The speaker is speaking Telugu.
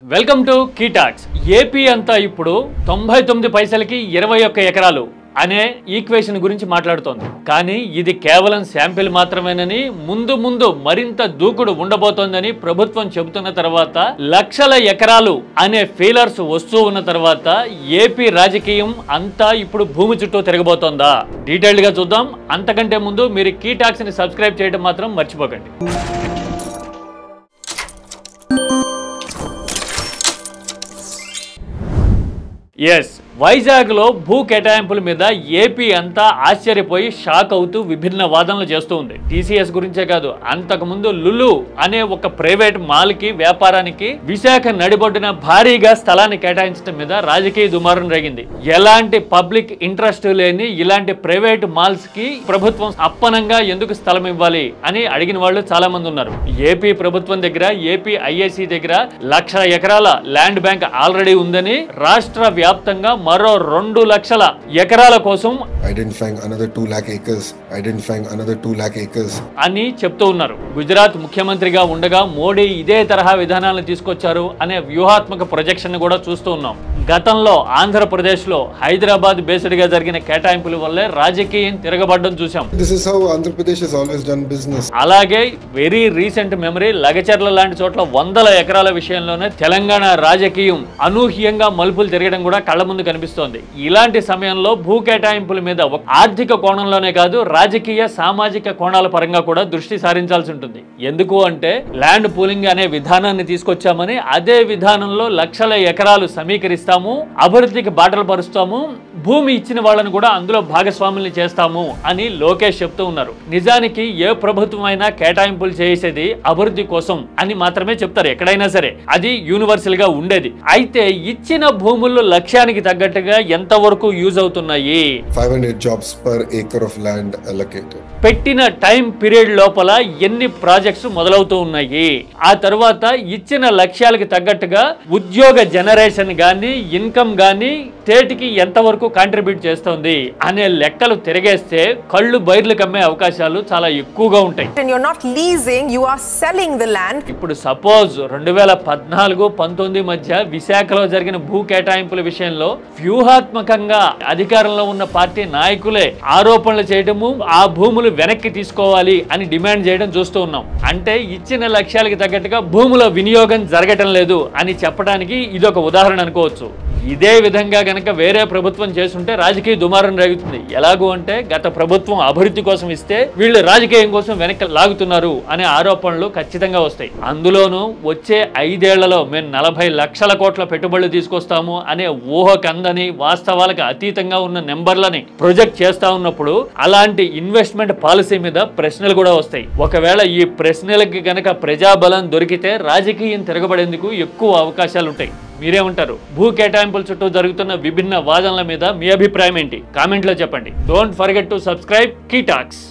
Welcome to కీటాక్స్. ఏపీ అంతా ఇప్పుడు 99 పైసలకి 21 ఎకరాలు అనే ఈక్వేషన్ గురించి మాట్లాడుతోంది. కానీ ఇది కేవలం శాంపిల్ మాత్రమేనని, ముందు మరింత దూకుడు ఉండబోతోందని ప్రభుత్వం చెబుతున్న తర్వాత, లక్షల ఎకరాలు అనే ఫీలర్స్ వస్తూ ఉన్న తర్వాత ఏపీ రాజకీయం అంతా ఇప్పుడు భూమి చుట్టూ తిరగబోతోందా? డీటెయిల్డ్ గా చూద్దాం. అంతకంటే ముందు మీరు కీటాక్స్ ని సబ్స్క్రైబ్ చేయడం మాత్రం మర్చిపోకండి. ఎస్, వైజాగ్లో భూ కేటాయింపుల మీద ఏపీ అంతా ఆశ్చర్యపోయి షాక్ అవుతూ విభిన్న వాదనలు చేస్తూ ఉంది. టీసీఎస్ గురించే కాదు, అంతకుముందు లులు అనే ఒక ప్రైవేట్ మాల్కి వ్యాపారానికి విశాఖ నడిబొడ్డున భారీగా స్థలాన్ని కేటాయించడం మీద రాజకీయ దుమారం రేగింది. ఎలాంటి పబ్లిక్ ఇంట్రెస్ట్ లేని ఇలాంటి ప్రైవేట్ మాల్స్ కి ప్రభుత్వం అప్పనంగా ఎందుకు స్థలం ఇవ్వాలి అని అడిగిన వాళ్ళు చాలా మంది ఉన్నారు. ఏపీ ప్రభుత్వం దగ్గర, ఏపీ ఐఏసీ దగ్గర 1,00,000 ఎకరాల ల్యాండ్ బ్యాంక్ ఆల్రెడీ ఉందని, రాష్ట్ర వ్యాప్తంగా మరో 2 లక్షల ఎకరాల కోసం అని చెప్తూ ఉన్నారు. గుజరాత్ ముఖ్యమంత్రిగా ఉండగా మోడీ ఇదే తరహా విధానాలను తీసుకొచ్చారు అనే వ్యూహాత్మక ప్రొజెక్షన్ కూడా చూస్తూ ఉన్నాం. గతంలో ఆంధ్రప్రదేశ్ లో హైదరాబాద్ బేస్డ్ గా జరిగిన కేటాయింపుల వల్లే రాజకీయం తిరగబడ్డం చూసాం. అలాగే వెరీ రీసెంట్ మెమరీ, లగచర్ల లాంటి చోట్ల 100 ఎకరాల విషయంలోనే తెలంగాణ రాజకీయం అనూహ్యంగా మలుపులు తిరగడం కూడా కళ్ళ ముందు కనిపిస్తోంది. ఇలాంటి సమయంలో భూ కేటాయింపుల మీద ఆర్థిక కోణంలోనే కాదు, రాజకీయ సామాజిక కోణాల పరంగా కూడా దృష్టి సారించాల్సి ఉంటుంది. ఎందుకు అంటే, ల్యాండ్ పూలింగ్ అనే విధానాన్ని తీసుకొచ్చామని, అదే విధానంలో లక్షల ఎకరాలు సమీకరిస్తాము, అభివృద్ధికి బాటలు పరుస్తాము, భూమి ఇచ్చిన వాళ్ళని కూడా అందులో భాగస్వాముల్ని చేస్తాము అని లోకేష్ చెప్తూ ఉన్నారు. నిజానికి ఏ ప్రభుత్వం అయినా కేటాయింపులు చేసేది అభివృద్ధి కోసం అని మాత్రమే చెప్తారు ఎక్కడైనా సరే, అది యూనివర్సల్ గా ఉండేది. అయితే ఇచ్చిన భూముల్లో లక్ష్యానికి తగ్గట్టుగా ఎంత వరకు యూజ్ అవుతున్నాయి? 500 jobs per acre of land allocated. పెట్టిన టైం పీరియడ్ లోపల ఎన్ని ప్రాజెక్ట్స్ మొదలవుతూ ఉన్నాయి? ఆ తర్వాత ఇచ్చిన లక్ష్యాలకు తగ్గట్టుగా ఉద్యోగ జనరేషన్ గానీ, ఇన్కమ్ గానీ స్టేట్ కి ఎంత వరకు కాంట్రిబ్యూట్ చేస్తుంది అనే లెక్కలు తిరిగేస్తే కళ్ళు బైర్లు కమ్మే అవకాశాలు చాలా ఎక్కువగా ఉంటాయి. ఇప్పుడు సపోజ్ 2014-19 మధ్య విశాఖలో జరిగిన భూ కేటాయింపుల విషయంలో వ్యూహాత్మకంగా అధికారంలో ఉన్న పార్టీ నాయకులే ఆరోపణలు చేయడము, ఆ భూములు వెనక్కి తీసుకోవాలి అని డిమాండ్ చేయడం చూస్తూ ఉన్నాం. అంటే ఇచ్చిన లక్ష్యాలకు తగ్గట్టుగా భూముల వినియోగం జరగటం లేదు అని చెప్పడానికి ఇదొక ఉదాహరణ అనుకోవచ్చు. ఇదే విధంగా గనక వేరే ప్రభుత్వం చేస్తుంటే రాజకీయ దుమారం రేగుతుంది. ఎలాగూ అంటే, గత ప్రభుత్వం అభివృద్ధి కోసం ఇస్తే వీళ్ళు రాజకీయం కోసం వెనక్కి లాగుతున్నారు అనే ఆరోపణలు ఖచ్చితంగా వస్తాయి. అందులోనూ వచ్చే 5 ఏళ్లలో మేము 40 లక్షల కోట్ల పెట్టుబడులు తీసుకొస్తాము అనే ఊహకందని, వాస్తవాలకు అతీతంగా ఉన్న నెంబర్లని ప్రొజెక్ట్ చేస్తా ఉన్నప్పుడు అలాంటి ఇన్వెస్ట్మెంట్ పాలసీ మీద ప్రశ్నలు కూడా వస్తాయి. ఒకవేళ ఈ ప్రశ్నలకి గనక ప్రజాబలం దొరికితే రాజకీయం తిరగబడేందుకు ఎక్కువ అవకాశాలు ఉంటాయి. మీరేమంటారు? భూ కేటాయింపుల చుట్టూ జరుగుతున్న విభిన్న వాదనల మీద మీ అభిప్రాయం ఏంటి? కామెంట్లో చెప్పండి. Don't forget to subscribe కీటాక్స్.